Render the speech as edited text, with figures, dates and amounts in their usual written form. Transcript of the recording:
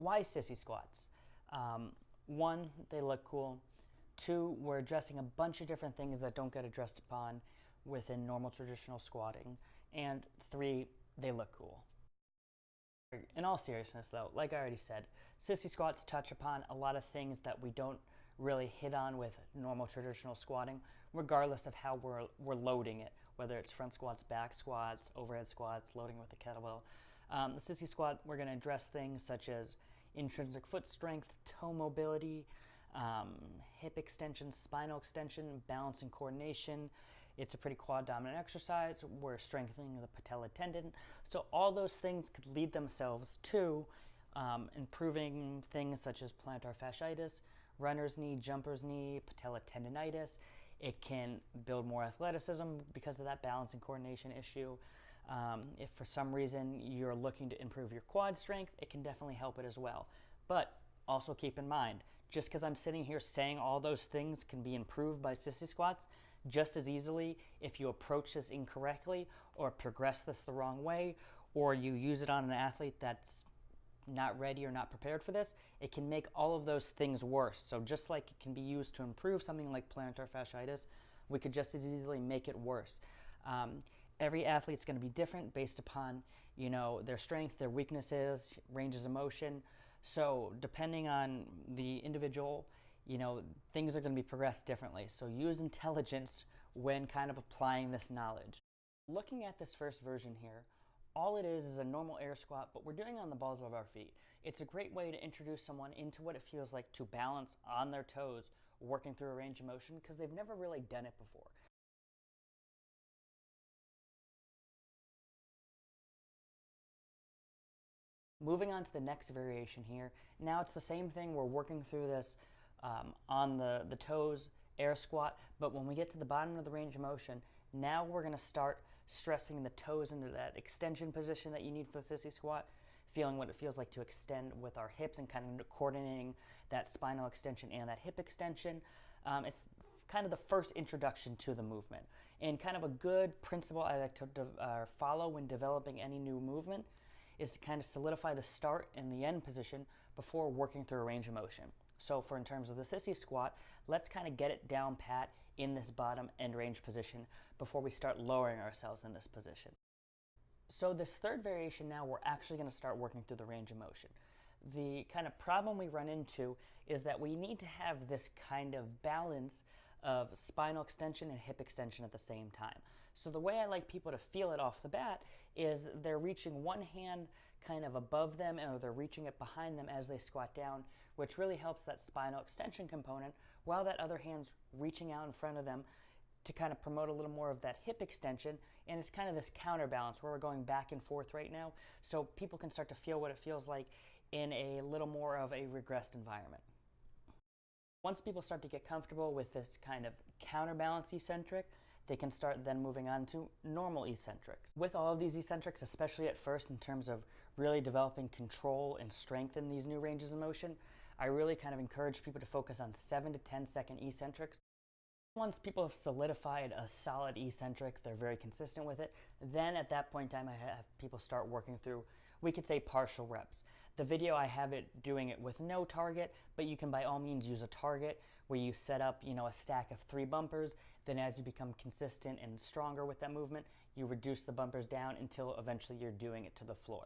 why sissy squats? One, they look cool. Two, we're addressing a bunch of different things that don't get addressed upon within normal traditional squatting. And three, they look cool. In all seriousness though, like I already said, sissy squats touch upon a lot of things that we don't really hit on with normal traditional squatting, regardless of how we're loading it, whether it's front squats, back squats, overhead squats, loading with the kettlebell. The sissy squat, we're going to address things such as intrinsic foot strength, toe mobility, hip extension, spinal extension, balance and coordination. It's a pretty quad dominant exercise. We're strengthening the patella tendon. So all those things could lead themselves to improving things such as plantar fasciitis, runner's knee, jumper's knee, patella tendonitis. It can build more athleticism because of that balance and coordination issue. If for some reason you're looking to improve your quad strength, it can definitely help it as well. But also keep in mind, just because I'm sitting here saying all those things can be improved by sissy squats, just as easily if you approach this incorrectly or progress this the wrong way, or you use it on an athlete that's not ready or not prepared for this, it can make all of those things worse. So just like it can be used to improve something like plantar fasciitis, we could just as easily make it worse. Every athlete's going to be different based upon, you know, their strength, their weaknesses, ranges of motion. So depending on the individual, you know, things are going to be progressed differently. So use intelligence when kind of applying this knowledge. Looking at this first version here, all it is a normal air squat, but we're doing it on the balls of our feet. It's a great way to introduce someone into what it feels like to balance on their toes, working through a range of motion, because they've never really done it before. Moving on to the next variation here. Now it's the same thing. We're working through this on the toes, air squat, but when we get to the bottom of the range of motion, now we're going to start stressing the toes into that extension position that you need for the sissy squat, feeling what it feels like to extend with our hips and kind of coordinating that spinal extension and that hip extension. It's kind of the first introduction to the movement. And kind of a good principle I like to follow when developing any new movement is to kind of solidify the start and the end position before working through a range of motion. So for in terms of the sissy squat, let's kind of get it down pat in this bottom end range position before we start lowering ourselves in this position. So this third variation now, we're actually going to start working through the range of motion. The kind of problem we run into is that we need to have this kind of balance of spinal extension and hip extension at the same time. So the way I like people to feel it off the bat is they're reaching one hand kind of above them, or they're reaching it behind them as they squat down, which really helps that spinal extension component, while that other hand's reaching out in front of them to kind of promote a little more of that hip extension. And it's kind of this counterbalance where we're going back and forth right now, so people can start to feel what it feels like in a little more of a regressed environment. Once people start to get comfortable with this kind of counterbalance eccentric, they can start then moving on to normal eccentrics. With all of these eccentrics, especially at first in terms of really developing control and strength in these new ranges of motion, I really kind of encourage people to focus on 7 to 10 second eccentrics. Once people have solidified a solid eccentric, they're very consistent with it, then at that point in time I have people start working through, we could say, partial reps. The video, I have it doing it with no target, but you can by all means use a target where you set up, you know, a stack of 3 bumpers. Then as you become consistent and stronger with that movement, you reduce the bumpers down until eventually you're doing it to the floor.